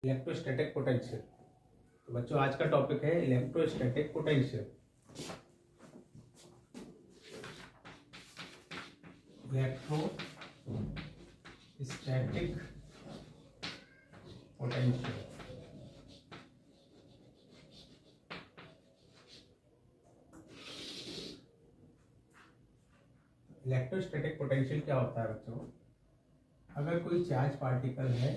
Electrostatic potential. तो बच्चों आज का टॉपिक है electrostatic potential. Electrostatic potential. Electrostatic potential क्या होता है बच्चों? अगर कोई चार्ज पार्टिकल है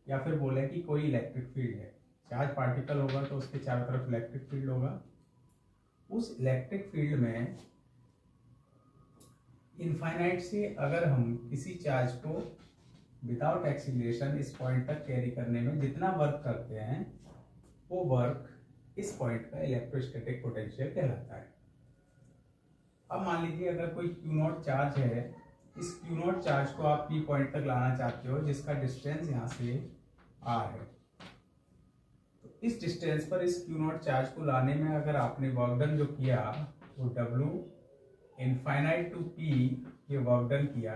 या फिर बोले कि कोई इलेक्ट्रिक फील्ड है, चार्ज पार्टिकल होगा तो उसके चारों तरफ इलेक्ट्रिक फील्ड होगा। उस इलेक्ट्रिक फील्ड में इनफाइनाइट से अगर हम किसी चार्ज को विदाउट एक्सीलरेशन इस पॉइंट तक कैरी करने में जितना वर्क करते हैं वो वर्क इस पॉइंट का इलेक्ट्रोस्टैटिक पोटेंशियल कहलाता है। अब मान लीजिए अगर कोई Q0 चार्ज है, इस Q0 चार्ज को आप P पॉइंट तक लाना चाहते हो जिसका डिस्टेंस यहाँ से R है। तो इस डिस्टेंस पर इस Q0 चार्ज को लाने में अगर आपने वर्क डन जो किया वो W इनफाइनाइट टू P ये वर्क डन किया,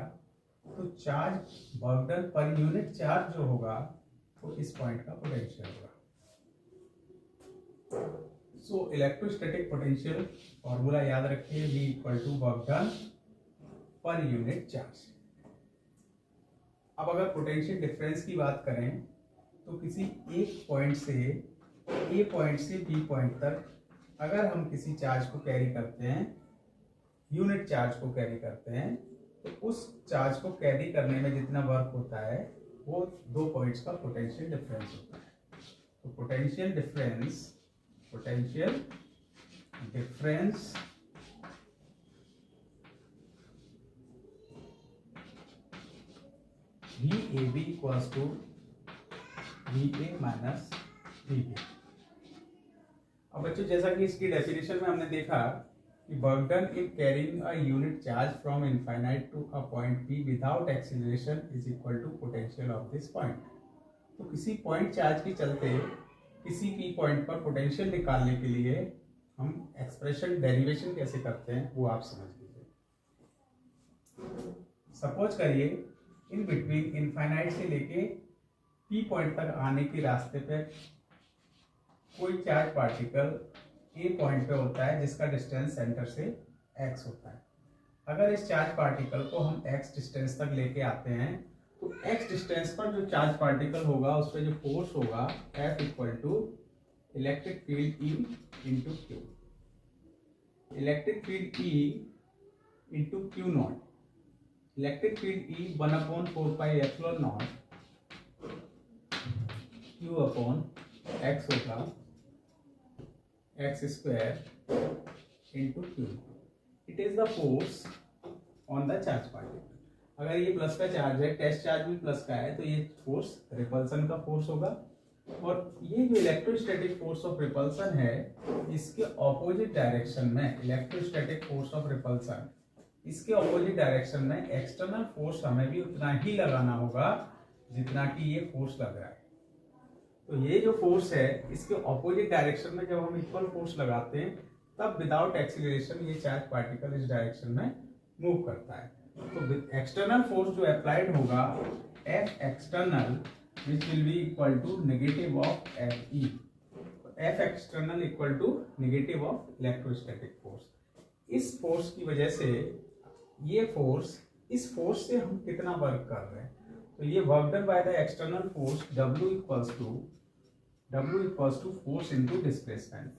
तो charge work done per unit charge जो होगा वो इस पॉइंट का पोटेंशियल होगा। सो इलेक्ट्रोस्टैटिक पोटेंशियल फॉर्मूला याद रखिए, V equal to work done per unit charge. अब अगर पोटेंशियल डिफरेंस की बात करें तो किसी एक पॉइंट से A पॉइंट से B पॉइंट तक अगर हम किसी चार्ज को कैरी करते हैं, यूनिट चार्ज को कैरी करते हैं, तो उस चार्ज को कैरी करने में जितना वर्क होता है वो दो पॉइंट्स का पोटेंशियल डिफरेंस होता है। तो potential difference VAB equals to VA minus VB। अब बच्चों जैसा कि इसकी डेफिनेशन में हमने देखा कि work done in carrying a unit charge from infinite to a point P without acceleration is equal to potential of this point. तो किसी पॉइंट चार्ज के चलते किसी P पॉइंट पर पोटेंशियल निकालने के लिए हम एक्सप्रेशन डेरिवेशन कैसे करते हैं वो आप समझ लीजिए। सपोज करिए इन बिटवीन इनफाइनाइट से लेके P पॉइंट तक आने के रास्ते पे कोई चार्ज पार्टिकल A पॉइंट पे होता है जिसका डिस्टेंस सेंटर से x होता है। अगर इस चार्ज पार्टिकल को हम x डिस्टेंस तक लेके आते हैं तो x डिस्टेंस पर जो चार्ज पार्टिकल होगा उस पर जो फोर्स होगा F equal to electric field E into Q। Electric field E into Q0, electric field E 1/4 pi epsilon naught Q upon x होगा x square into Q। It is the force on the charge particle. अगर ये plus का charge है, test charge भी plus का है, तो ये फोर्स रिपल्सन का फोर्स होगा। और ये जो इलेक्ट्रोस्टैटिक फोर्स ऑफ रिपल्सन है इसके ऑपोजिट डायरेक्शन में इलेक्ट्रोस्टैटिक फोर्स ऑफ रिपल्सन, इसके ऑपोजिट डायरेक्शन में एक्सटर्नल फोर्स हमें भी उतना ही लगाना होगा जितना कि ये फोर्स लग रहा है। तो ये जो फोर्स है इसके ऑपोजिट डायरेक्शन में जब हम इक्वल फोर्स लगाते हैं तब विदाउट एक्सीलरेशन ये चार्ज पार्टिकल इस डायरेक्शन में मूव करता है। तो एक्सटर्नल फोर्स जो अप्लाइड होगा F external which will be equal to negative of FE। F external equal to negative of electrostatic force. इस फोर्स की वजह से ये फोर्स, इस फोर्स से हम कितना वर्क कर रहे हैं, तो ये work done by the external force W equals to force into displacement.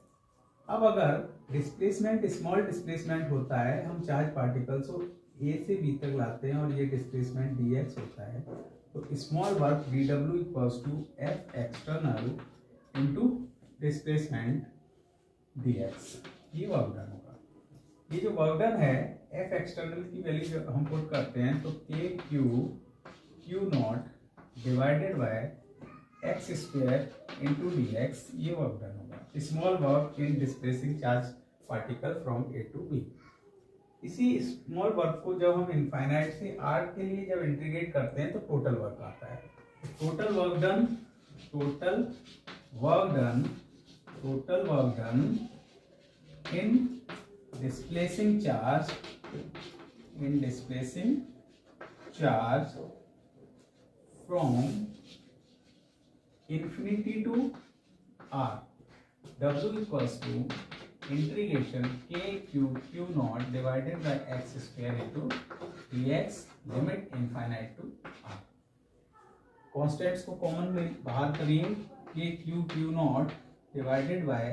अब अगर डिस्प्लेसमेंट स्मॉल डिस्प्लेसमेंट होता है, हम चार्ज पार्टिकल्स को A से B तक लाते हैं और ये डिस्प्लेसमेंट dx होता है, तो small work dW equals to F external into displacement dx, ये वर्क डन होगा। ये जो वर्क डन है F एक्सटर्नल की वैल्यू जब हम पुट करते हैं तो Q0 divided by x square into dx, ये वर्क डन होगा। Small work in displacing charge particle from A to B। इसी स्मॉल वर्क को जब हम इनफाइनाइट से R के लिए जब इंटीग्रेट करते हैं तो टोटल वर्क आता है। Total work done in displacing charge from infinity to r, w equals to integration k cube q naught divided by x square into dx limit infinite to r. Constants को common में बाहर करिए, k Q not divided by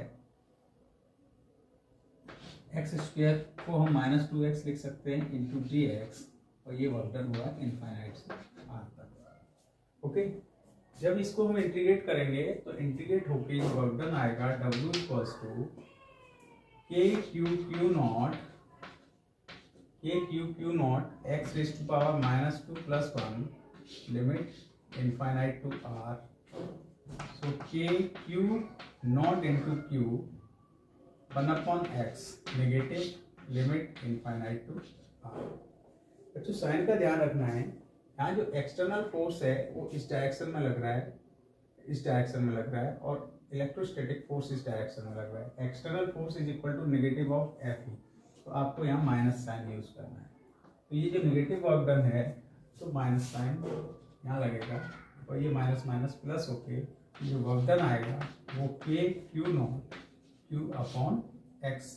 x square को हम -2x लिख सकते हैं into D X, और ये वर्क डन हुआ इनफाइनाइट से आर तक। ओके, जब इसको हम इंटीग्रेट करेंगे तो इंटीग्रेट होके जो वर्क डन आएगा w equals to k Q naught X raise to power -2 + 1 limit infinite to r, so k Q naught into Q 1/x negative limit infinite to r। बच्चों sign का ध्यान रखना है, यहाँ जो एक्सटर्नल फोर्स है वो इस डायरेक्शन में लग रहा है, इस डायरेक्शन में लग रहा है, और इलेक्ट्रोस्टैटिक फोर्स इस डायरेक्शन में लग रहा है। External force is equal to negative of Fe, तो आपको यहाँ माइनस साइन यूज करना है। तो ये जो नेगेटिव वर्क डन है तो माइनस साइन यहाँ लगेगा, और ये माइनस माइनस प्लस होके जो वर्क डन आएगा वो k Q naught Q upon X,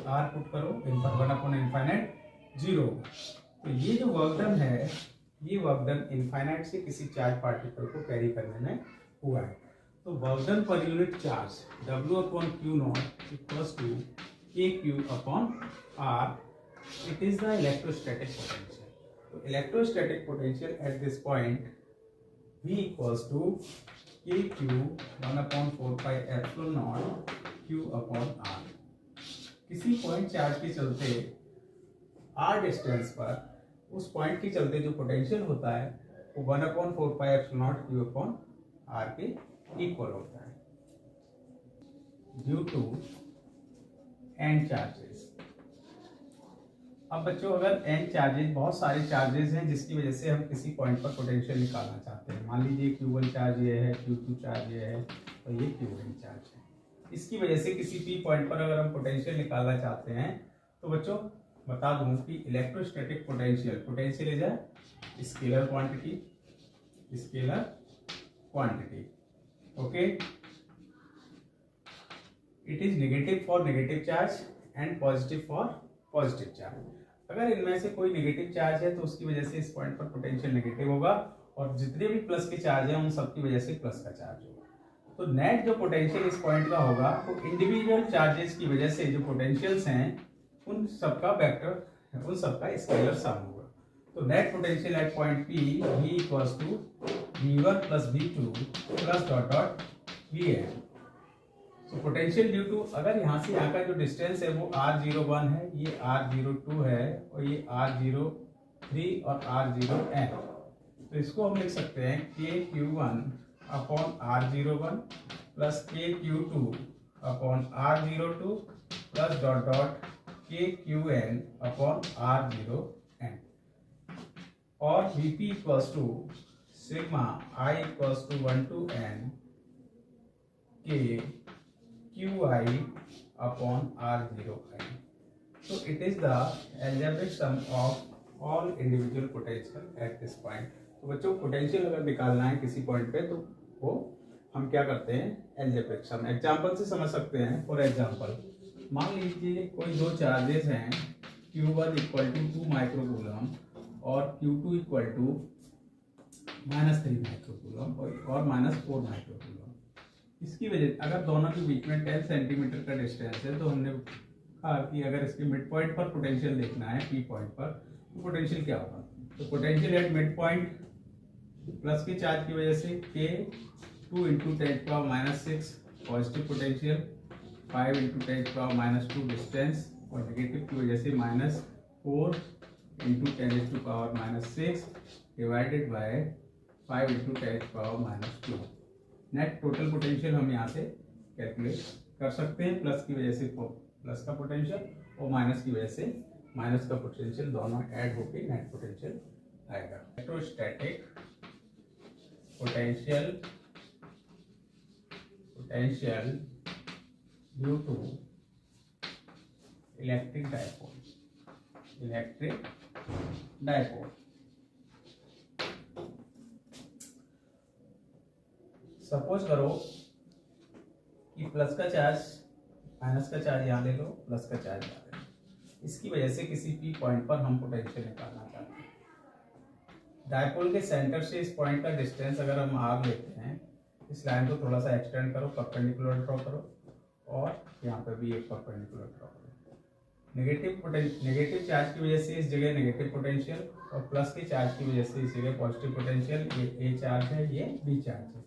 r put करो, 1/इनफाइनाइट 0। तो ये जो वर्क डन है, ये वर्क डन इनफाइनाइट से किसी चार्ज पार्टिकल को कैरी करने में हुआ है। तो work done per unit charge W upon q naught equals to k q upon r, it is the electrostatic potential. तो electrostatic potential at this point V equals to k q 1/4πε0 q upon r। किसी point charge के चलते r distance पर उस point के चलते जो potential होता है वो 1/4πε0 q अपॉन r के इक्वल होता है ड्यू टू n चार्जेस। अब बच्चों अगर n चार्जेस, बहुत सारे चार्जेस हैं जिसकी वजह से हम किसी पॉइंट पर पोटेंशियल निकालना चाहते हैं, मान लीजिए q1 चार्ज ये है, q2 चार्ज ये है, और ये q1 चार्ज है। इसकी वजह से किसी p पॉइंट पर अगर हम पोटेंशियल निकालना चाहते हैं तो बच्चों बता दूं कि electrostatic potential is a scalar quantity, okay. It is negative for negative charge and positive for positive charge. अगर इनमें से कोई नेगेटिव चार्ज है तो उसकी वजह से इस पॉइंट पर पोटेंशियल नेगेटिव होगा, और जितने भी प्लस के चार्ज हैं उन सबकी वजह से प्लस का चार्ज होगा। तो नेट जो पोटेंशियल इस पॉइंट का होगा वो इंडिविजुअल चार्जेस की वजह से जो पोटेंशियल्स हैं उन सबका वेक्टर, उन सबका स्केलर सम होगा। तो net potential at point P V equals to V1 + V2 plus dot dot Vn। तो पोटेंशियल ड्यू टू, अगर यहाँ से यहाँ का जो डिस्टेंस है वो r01 है, ये r02 है, और ये r03 और r0n। तो इसको हम लिख सकते हैं k q1 upon r01 plus k q2 upon r02 plus dot dot k qn upon r0n, और Vp equals to sigma I equals to 1 to n k qi upon r0i। So it is the algebraic sum of all individual potential at this point। तो बच्चों potential अगर निकालना है किसी point पे तो वो हम क्या करते हैं, algebraic sum। एग्जांपल से समझ सकते हैं। फॉर एग्जांपल मान लीजिए कोई दो चार्जेस हैं, q1 इक्वल टू 2 माइक्रोकूलम और q2 इक्वल टू -3 माइक्रोकूलम और -4 माइक्रोकूलम। इसकी वजह अगर दोनों के बीच में 10 सेंटीमीटर का डिस्टेंस है तो हमने कहा कि अगर इसके मिड पॉइंट पर पोटेंशियल देखना है P पॉइंट पर तो पोटेंशियल क्या होगा। तो potential at mid point plus के चार्ज की वजह से k 2 × 10⁻⁻6 पॉजिटिव पोटेंशियल, 5 × 10⁻2 डिस्टेंस, और नेगेटिव की वजह से -4 × 10⁻6 divided by 5 × 10⁻2। Net total potential हम यहाँ से कैलकुलेट कर सकते हैं। प्लस की वजह से प्लस का पोटेंशियल और माइनस की वजह से माइनस का पोटेंशियल, दोनों ऐड होकर नेट पोटेंशियल आएगा। Electrostatic potential due to electric dipole. Suppose करो कि प्लस का चार्ज माइनस का चार्ज यहाँ ले लो, प्लस का चार्ज यहाँ ले लो। इसकी वजह से किसी पी पॉइंट पर हम पोटेंशियल निकालना चाहते हैं। डायपोल के सेंटर से इस पॉइंट का डिस्टेंस अगर हम आर लेते हैं, इस लाइन को थोड़ा सा एक्सटेंड करो, परपेंडिकुलर ड्रॉ करो और यहाँ पे भी एक परपेंडिकुलर ड्रॉ करो। नेगेटिव चार्ज की वजह से इस जगह नेगेटिव पोटेंशियल और प्लस के चार्ज की वजह से इस जगह पॉजिटिव पोटेंशियल। ये ए चार्ज है, ये बी चार्ज है।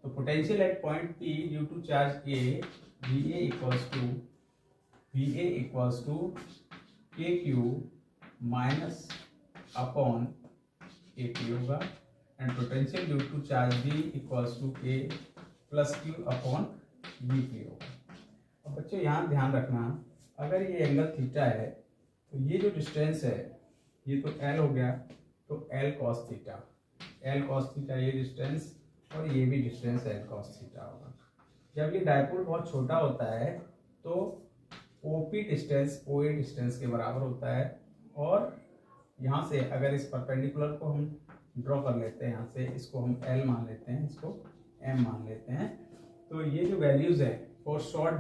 तो potential at point P due to charge A V A equals to k q minus upon A P होगा, and potential due to charge B equals to k plus q upon B P होगा। अब बच्चों यहाँ ध्यान रखना, अगर ये angle theta है तो ये जो डिस्टेंस है ये तो एल हो गया, तो एल कॉस थीटा ये डिस्टेंस और ये भी डिस्टेंस एल कॉस थीटा होगा। जब ये डायपोल बहुत छोटा होता है तो ओपी डिस्टेंस ओए डिस्टेंस के बराबर होता है, और यहाँ से अगर इस परपेंडिकुलर को हम ड्रॉ कर लेते हैं, यहाँ से इसको हम एल मान लेते हैं, इसको एम मान लेते हैं, तो ये जो वैल्यूज है for short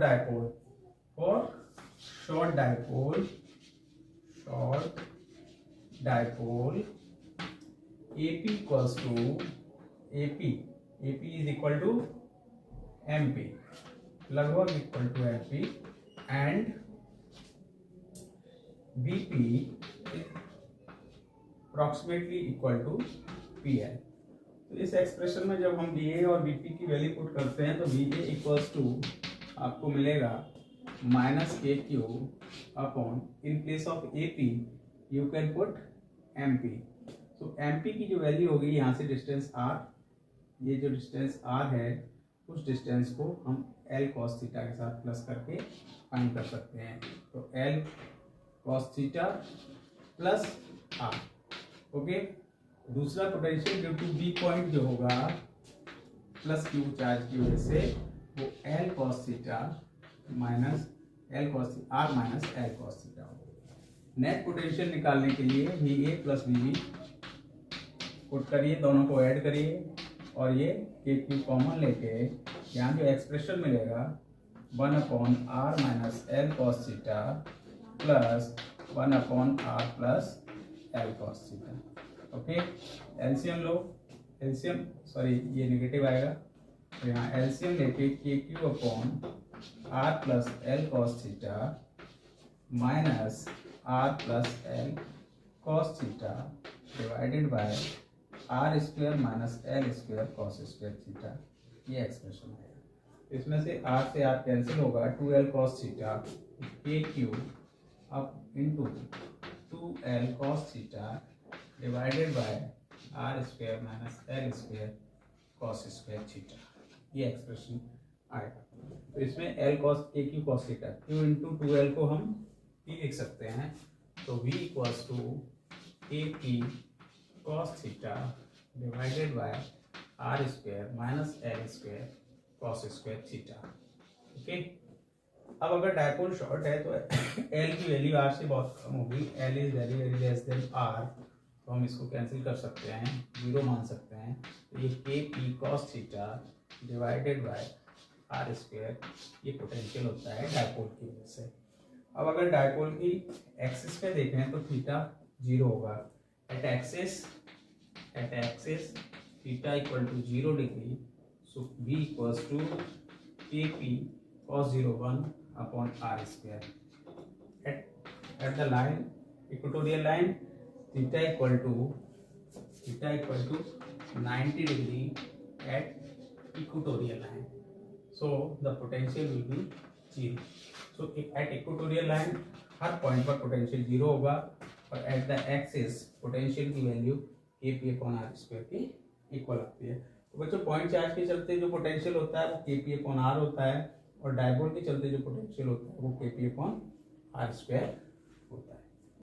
dipole AP equals to AP is equal to MP, लगभग equal to MP, and BP approximately equal to PL। तो इस एक्सप्रेशन में जब हम VA और BP की वैल्यू पुट करते हैं तो VA इक्वल्स टू आपको मिलेगा माइनस के q upon, in place of AP you can put MP। तो MP की जो वैल्यू होगी यहाँ से डिस्टेंस R, ये जो डिस्टेंस R है उस डिस्टेंस को हम L cos थीटा के साथ प्लस करके फाइंड कर सकते हैं। तो L cos theta plus R। Okay, दूसरा potential due to B point जो होगा प्लस क्यू चार्ज की वजह से, वो L cos theta minus L cos R minus L cos theta होगा। नेट पोटेंशियल निकालने के लिए VA प्लस VB पुट करिए, दोनों को ऐड करिए और ये के क्यू कॉमन लेके यहाँ जो एक्सप्रेशन मिलेगा 1/r minus L cos theta plus 1/r plus L cos theta. Okay, LCM लो, एलसीएम सॉरी ये नेगेटिव आएगा, तो यहाँ एलसीएम लेके k q upon R plus L cos theta minus R plus L cos theta divided by R square minus L square cos square theta, ये expression है। इसमें से R से R कैंसिल होगा, 2L cos थीटा के Q up into 2L cos theta divided by R square minus L square cos square theta, ये expression आएगा। तो इसमें L cos के Q cos theta Q into 2L को हम P लिख सकते हैं, तो V equals to AP cos theta divided by R square minus L square cos square theta. Okay, अब अगर डायपोल शॉर्ट है तो L की वैल्यू R से बहुत कम होगी, L is very very less than R, तो हम इसको कैंसिल कर सकते हैं, 0 मान सकते हैं। तो ये KP cos theta divided by R square, ये पोटेंशियल होता है डायपोल की वजह से। अब अगर डायपोल की एक्सिस पे देखें तो थीटा 0 होगा, at axis theta equal to 0 degree, so V equals to KP cos 01 upon R square. At the line, equatorial line, theta equal to 90 degree at equatorial line, so the potential will be 0। So at equatorial line हर point पर potential 0 होगा, और at the axis potential की value KP upon R square की equal आती है। तो बच्चों पॉइंट चार्ज के चलते जो पोटेंशियल होता है वो KP अपॉन R होता है, और डायपोल के चलते जो पोटेंशियल होता है वो KP अपॉन R स्क्वायर